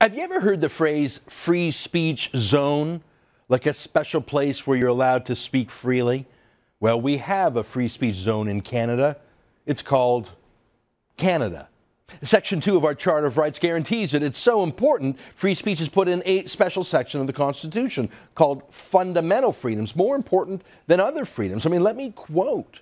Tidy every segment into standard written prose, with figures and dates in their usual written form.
Have you ever heard the phrase free speech zone? Like a special place where you're allowed to speak freely? Well, we have a free speech zone in Canada. It's called Canada. Section 2 of our Charter of Rights guarantees it. It's so important, free speech is put in a special section of the Constitution called fundamental freedoms, more important than other freedoms. I mean, let me quote.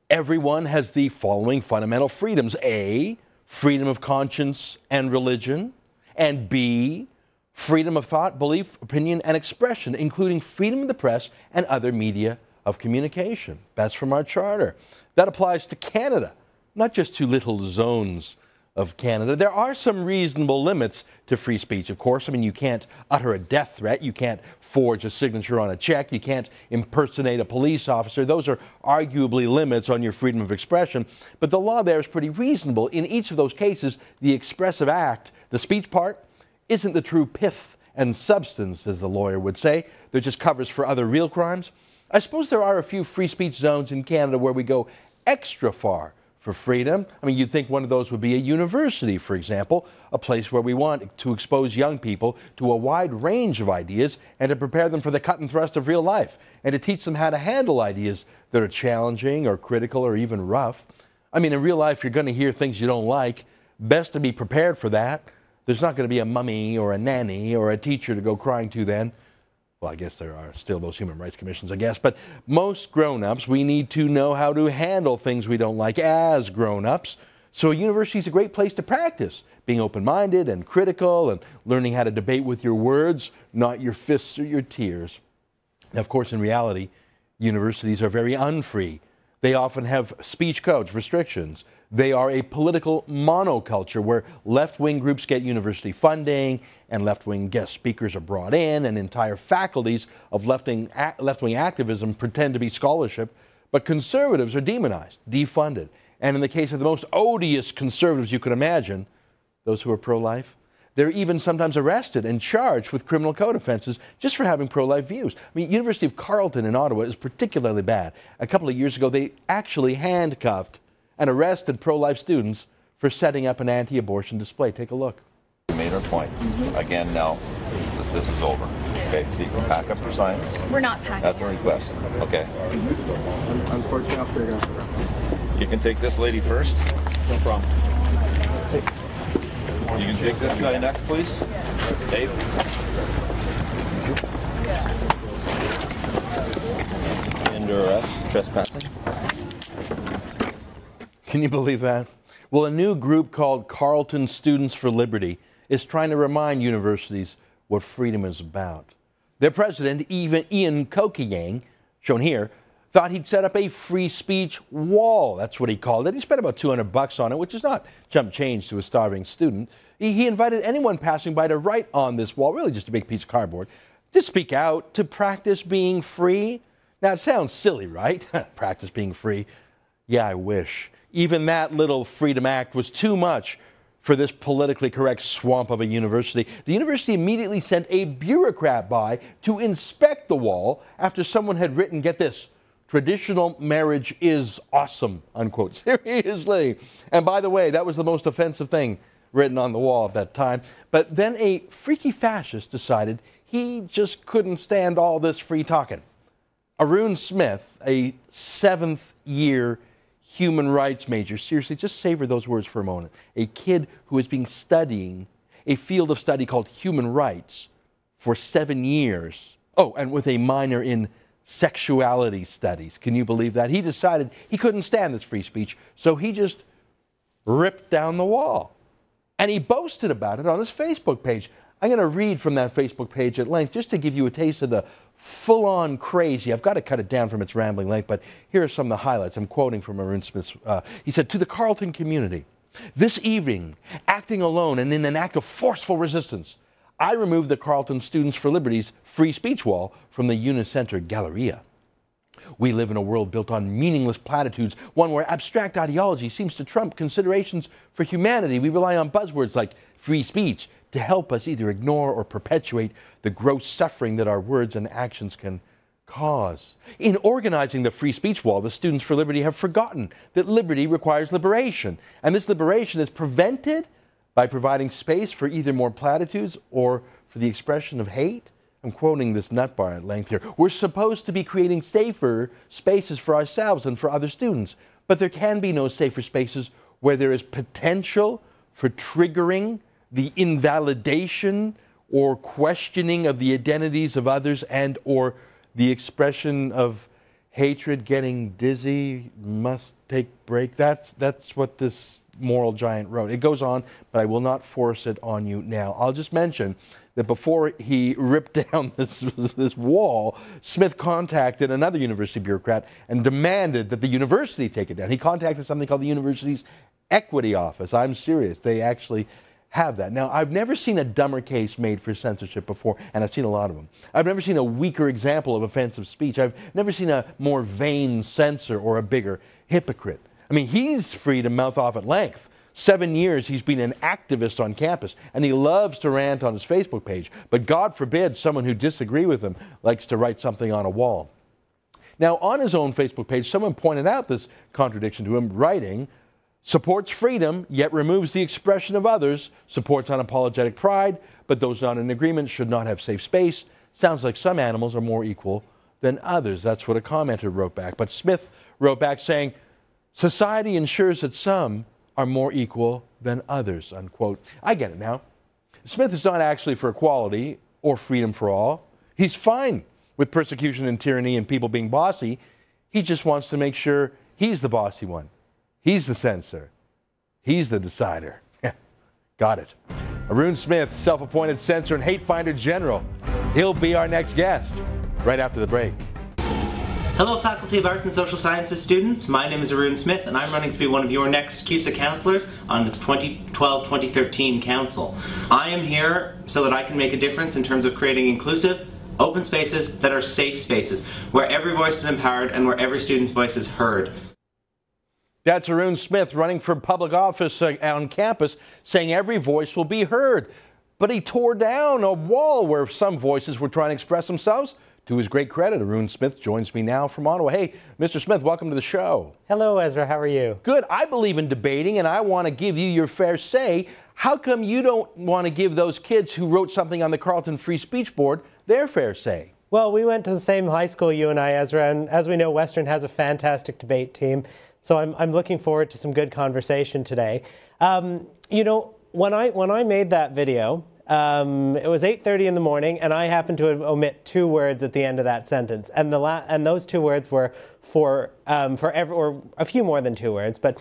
Everyone has the following fundamental freedoms. A, freedom of conscience and religion. And B, freedom of thought, belief, opinion, and expression, including freedom of the press and other media of communication. That's from our charter. That applies to Canada, not just to little zones of Canada. There are some reasonable limits to free speech, of course. I mean, you can't utter a death threat. You can't forge a signature on a check. You can't impersonate a police officer. Those are arguably limits on your freedom of expression. But the law there is pretty reasonable. In each of those cases, the expressive act, the speech part, isn't the true pith and substance, as the lawyer would say. They're just covers for other real crimes. I suppose there are a few free speech zones in Canada where we go extra far for freedom. I mean, you'd think one of those would be a university, for example, a place where we want to expose young people to a wide range of ideas and to prepare them for the cut and thrust of real life and to teach them how to handle ideas that are challenging or critical or even rough. I mean, in real life, you're going to hear things you don't like. Best to be prepared for that. There's not going to be a mummy or a nanny or a teacher to go crying to then. Well, I guess there are still those human rights commissions, I guess. But most grown-ups, we need to know how to handle things we don't like as grown-ups. So a university is a great place to practice being open-minded and critical and learning how to debate with your words, not your fists or your tears. Now, of course, in reality, universities are very unfree. They often have speech codes, restrictions. They are a political monoculture where left-wing groups get university funding and left-wing guest speakers are brought in and entire faculties of left-wing activism pretend to be scholarship, but conservatives are demonized, defunded. And in the case of the most odious conservatives you could imagine, those who are pro-life, they're even sometimes arrested and charged with criminal code offenses just for having pro-life views. I mean, University of Carleton in Ottawa is particularly bad. A couple of years ago, they actually handcuffed and arrested pro-life students for setting up an anti-abortion display. Take a look. We made our point. Again, now this is over. Okay, so you can pack up your signs. We're not packing. That's a request. Okay. Unfortunately, I'll figure it out. You can take this lady first. No problem. You can take this guy next, please. Dave. Under arrest, trespassing. Can you believe that? Well, a new group called Carleton Students for Liberty is trying to remind universities what freedom is about. Their president, Ian Kokiyang, shown here, thought he'd set up a free speech wall. That's what he called it. He spent about $200 on it, which is not chump change to a starving student. He invited anyone passing by to write on this wall, really just a big piece of cardboard, to speak out, to practice being free. Now, it sounds silly, right? Practice being free. Yeah, I wish. Even that little freedom act was too much for this politically correct swamp of a university. The university immediately sent a bureaucrat by to inspect the wall after someone had written, get this, traditional marriage is awesome, unquote. Seriously. And by the way, that was the most offensive thing written on the wall at that time. But then a freaky fascist decided he just couldn't stand all this free talking. Arun Smith, a 7th-year human rights major, seriously, just savor those words for a moment. A kid who has been studying a field of study called human rights for 7 years. Oh, and with a minor in sexuality studies. Can you believe that? He decided he couldn't stand this free speech, so he just ripped down the wall. And he boasted about it on his Facebook page. I'm going to read from that Facebook page at length just to give you a taste of the full-on crazy. I've got to cut it down from its rambling length, but here are some of the highlights. I'm quoting from Arun Smith. He said, to the Carleton community, this evening, acting alone and in an act of forceful resistance, I removed the Carleton Students for Liberty's free speech wall from the Unicenter Galleria. We live in a world built on meaningless platitudes, one where abstract ideology seems to trump considerations for humanity. We rely on buzzwords like free speech to help us either ignore or perpetuate the gross suffering that our words and actions can cause. In organizing the free speech wall, the Students for Liberty have forgotten that liberty requires liberation. And this liberation is prevented by providing space for either more platitudes or for the expression of hate. I'm quoting this nutbar at length here. We're supposed to be creating safer spaces for ourselves and for other students, but there can be no safer spaces where there is potential for triggering the invalidation or questioning of the identities of others and or the expression of hatred. Getting dizzy, must take break. That's what this moral giant wrote. It goes on, but I will not force it on you now. I'll just mention that before he ripped down this wall, Smith contacted another university bureaucrat and demanded that the university take it down. He contacted something called the university's equity office. I'm serious. They actually have that. Now, I've never seen a dumber case made for censorship before, and I've seen a lot of them. I've never seen a weaker example of offensive speech. I've never seen a more vain censor or a bigger hypocrite. I mean, he's free to mouth off at length. 7 years he's been an activist on campus, and he loves to rant on his Facebook page. But God forbid someone who disagrees with him likes to write something on a wall. Now, on his own Facebook page, someone pointed out this contradiction to him, writing, supports freedom, yet removes the expression of others, supports unapologetic pride, but those not in agreement should not have safe space. Sounds like some animals are more equal than others. That's what a commenter wrote back. But Smith wrote back saying, society ensures that some are more equal than others, unquote. I get it now. Smith is not actually for equality or freedom for all. He's fine with persecution and tyranny and people being bossy. He just wants to make sure he's the bossy one. He's the censor. He's the decider. Got it. Arun Smith, self-appointed censor and hate finder general. He'll be our next guest right after the break. Hello Faculty of Arts and Social Sciences students, my name is Arun Smith and I'm running to be one of your next CUSA counselors on the 2012-2013 Council. I am here so that I can make a difference in terms of creating inclusive, open spaces that are safe spaces, where every voice is empowered and where every student's voice is heard. That's Arun Smith running for public office on campus, saying every voice will be heard. But he tore down a wall where some voices were trying to express themselves. To his great credit, Arun Smith joins me now from Ottawa. Hey, Mr. Smith, welcome to the show. Hello, Ezra. How are you? Good. I believe in debating, and I want to give you your fair say. How come you don't want to give those kids who wrote something on the Carleton Free Speech Board their fair say? Well, we went to the same high school, you and I, Ezra, and as we know, Western has a fantastic debate team. So I'm looking forward to some good conversation today. You know, when I made that video, it was 8:30 in the morning, and I happened to omit 2 words at the end of that sentence, and those 2 words were or a few more than 2 words, but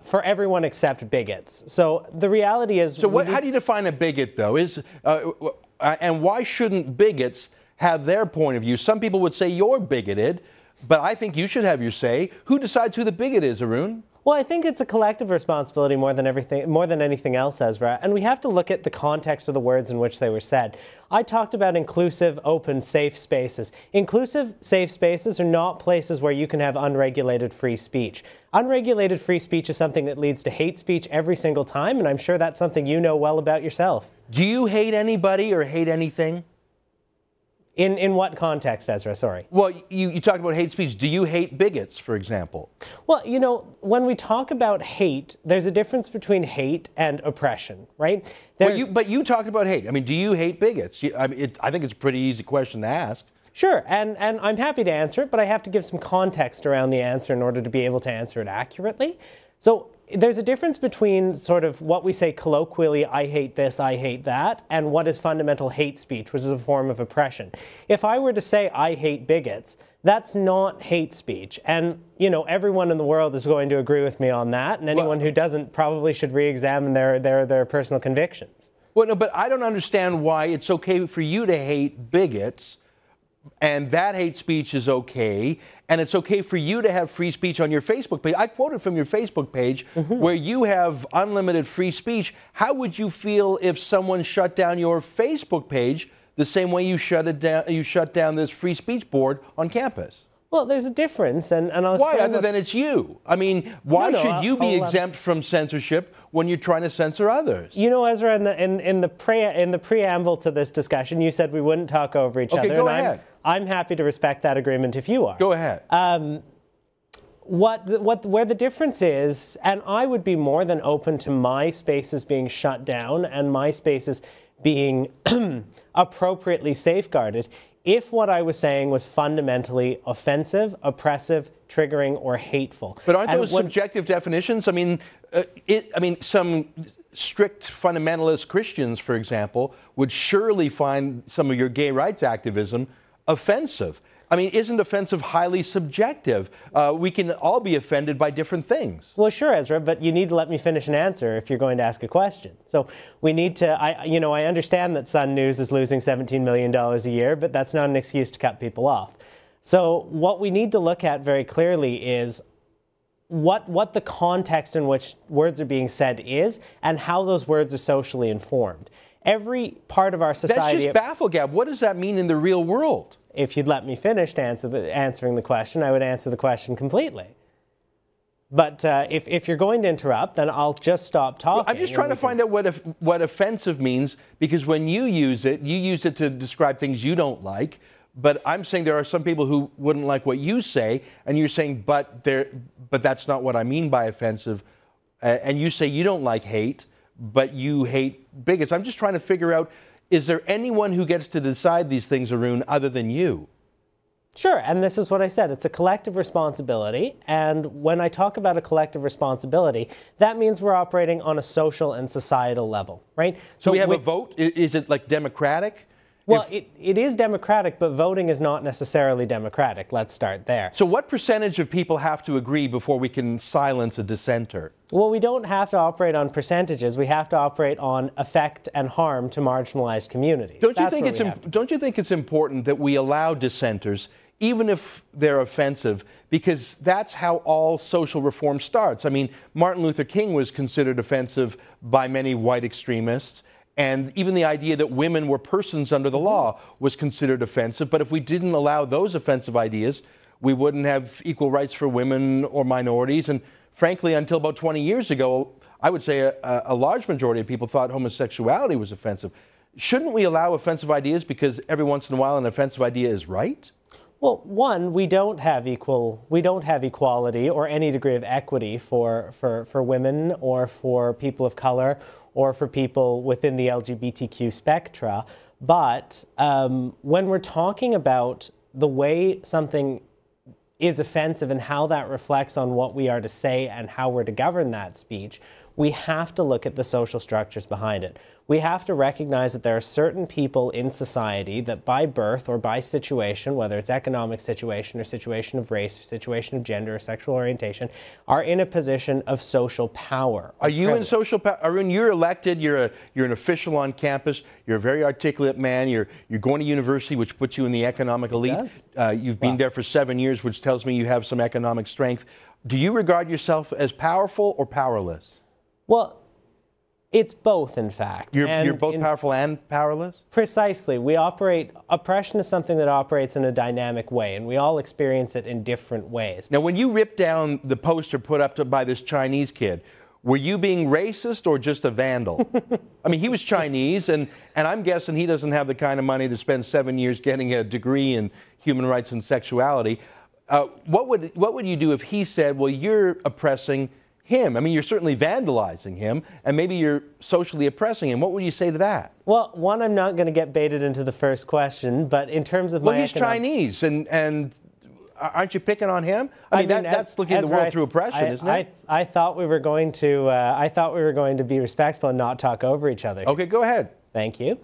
for everyone except bigots. So the reality is, so how do you define a bigot, though? And why shouldn't bigots have their point of view? Some people would say you're bigoted, but I think you should have your say. Who decides who the bigot is, Arun? Well, I think it's a collective responsibility more than anything else, Ezra, and we have to look at the context of the words in which they were said. I talked about inclusive, open, safe spaces. Inclusive, safe spaces are not places where you can have unregulated free speech. Unregulated free speech is something that leads to hate speech every single time, and I'm sure that's something you know well about yourself. Do you hate anybody or hate anything? In what context, Ezra? Sorry. Well, you talked about hate speech. Do you hate bigots, for example? Well, you know, when we talk about hate, there's a difference between hate and oppression, right? But you talked about hate. I mean, do you hate bigots? I think it's a pretty easy question to ask. Sure, and I'm happy to answer it, but I have to give some context around the answer in order to be able to answer it accurately. So there's a difference between sort of what we say colloquially, I hate this, I hate that, and what is fundamental hate speech, which is a form of oppression. If I were to say I hate bigots, that's not hate speech. And, you know, everyone in the world is going to agree with me on that, and anyone who doesn't probably should re-examine their personal convictions. Well, no, but I don't understand why it's okay for you to hate bigots, and that hate speech is okay, and it's okay for you to have free speech on your Facebook page. I quoted from your Facebook page where you have unlimited free speech. How would you feel if someone shut down your Facebook page the same way you shut down this free speech board on campus? Well, there's a difference, and I'll explain. Why, other than it's you? I mean, why should you be exempt from censorship when you're trying to censor others? You know, Ezra, in the preamble to this discussion, you said we wouldn't talk over each other. Go ahead. I'm happy to respect that agreement if you are. Go ahead. where the difference is, and I would be more than open to my spaces being shut down and my spaces being appropriately safeguarded if what I was saying was fundamentally offensive, oppressive, triggering, or hateful. But aren't those subjective definitions? I mean, some strict fundamentalist Christians, for example, would surely find some of your gay rights activism offensive. I mean, isn't offensive highly subjective? We can all be offended by different things. Well, sure, Ezra, but you need to let me finish an answer if you're going to ask a question. So we need to, I understand that Sun News is losing $17 million a year, but that's not an excuse to cut people off. So what we need to look at very clearly is what the context in which words are being said is and how those words are socially informed. Every part of our society... That's just bafflegab. What does that mean in the real world? If you'd let me finish answering the question, I would answer the question completely. But if you're going to interrupt, then I'll just stop talking. Well, I'm just trying to find out what offensive means, because when you use it to describe things you don't like. But I'm saying there are some people who wouldn't like what you say, and you're saying, but that's not what I mean by offensive. And you say you don't like hate, but you hate bigots. I'm just trying to figure out, is there anyone who gets to decide these things, Arun, other than you? Sure, and this is what I said. It's a collective responsibility, and when I talk about a collective responsibility, that means we're operating on a social and societal level, right? So we have a vote? Is it like democratic? Well, it is democratic, but voting is not necessarily democratic. Let's start there. So what percentage of people have to agree before we can silence a dissenter? Well, we don't have to operate on percentages. We have to operate on effect and harm to marginalized communities. Don't you think it's important that we allow dissenters, even if they're offensive, because that's how all social reform starts? I mean, Martin Luther King was considered offensive by many white extremists. And even the idea that women were persons under the law was considered offensive. But if we didn't allow those offensive ideas, we wouldn't have equal rights for women or minorities. And frankly, until about 20 years ago, I would say a large majority of people thought homosexuality was offensive. Shouldn't we allow offensive ideas because every once in a while an offensive idea is right? Well, one, we don't have equality or any degree of equity for women or for people of color or for people within the LGBTQ spectra. But when we're talking about the way something is offensive and how that reflects on what we are to say and how we're to govern that speech, we have to look at the social structures behind it. We have to recognize that there are certain people in society that by birth or by situation, whether it's economic situation or situation of race or situation of gender or sexual orientation, are in a position of social power. Are you in social power? Arun, you're elected, you're an official on campus, you're a very articulate man, you're going to university, which puts you in the economic elite. You've been there for 7 years, which tells me you have some economic strength. Do you regard yourself as powerful or powerless? Well, it's both, in fact. You're both powerful and powerless? Precisely. Oppression is something that operates in a dynamic way, and we all experience it in different ways. Now, when you ripped down the poster put up by this Chinese kid, were you being racist or just a vandal? I mean, he was Chinese, and I'm guessing he doesn't have the kind of money to spend 7 years getting a degree in human rights and sexuality. What would you do if he said, well, you're oppressing him? I mean, you're certainly vandalizing him, and maybe you're socially oppressing him. What would you say to that? Well, one, I'm not going to get baited into the first question, but in terms of well, he's Chinese, and aren't you picking on him? I mean, that's looking at the world through oppression, isn't it? I thought we were going to be respectful and not talk over each other. Okay, go ahead. Thank you.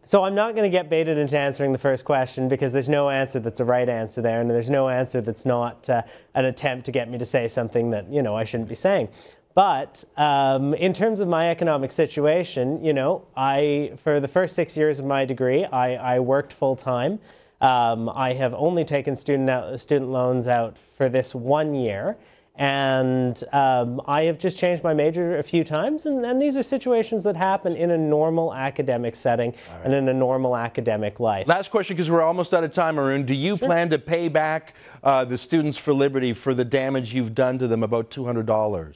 So I'm not going to get baited into answering the first question because there's no answer that's a right answer there, and there's no answer that's not an attempt to get me to say something that, I shouldn't be saying. But in terms of my economic situation, for the first 6 years of my degree, I worked full time. I have only taken student loans out for this 1 year. And I have just changed my major a few times, and these are situations that happen in a normal academic setting and in a normal academic life. Last question, because we're almost out of time, Arun. Do you plan to pay back the Students for Liberty for the damage you've done to them, about $200?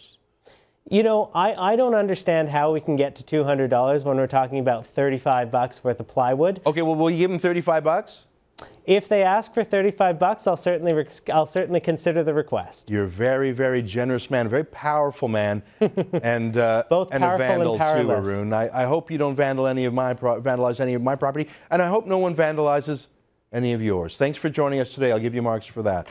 I don't understand how we can get to $200 when we're talking about $35 worth of plywood. Okay, well, will you give them $35? If they ask for 35 bucks, I'll certainly consider the request. You're a very, very generous man, a very powerful man, and Both and a powerful vandal and powerless. too, Arun. I hope you don't vandalize any of my property, and I hope no one vandalizes any of yours. Thanks for joining us today. I'll give you marks for that.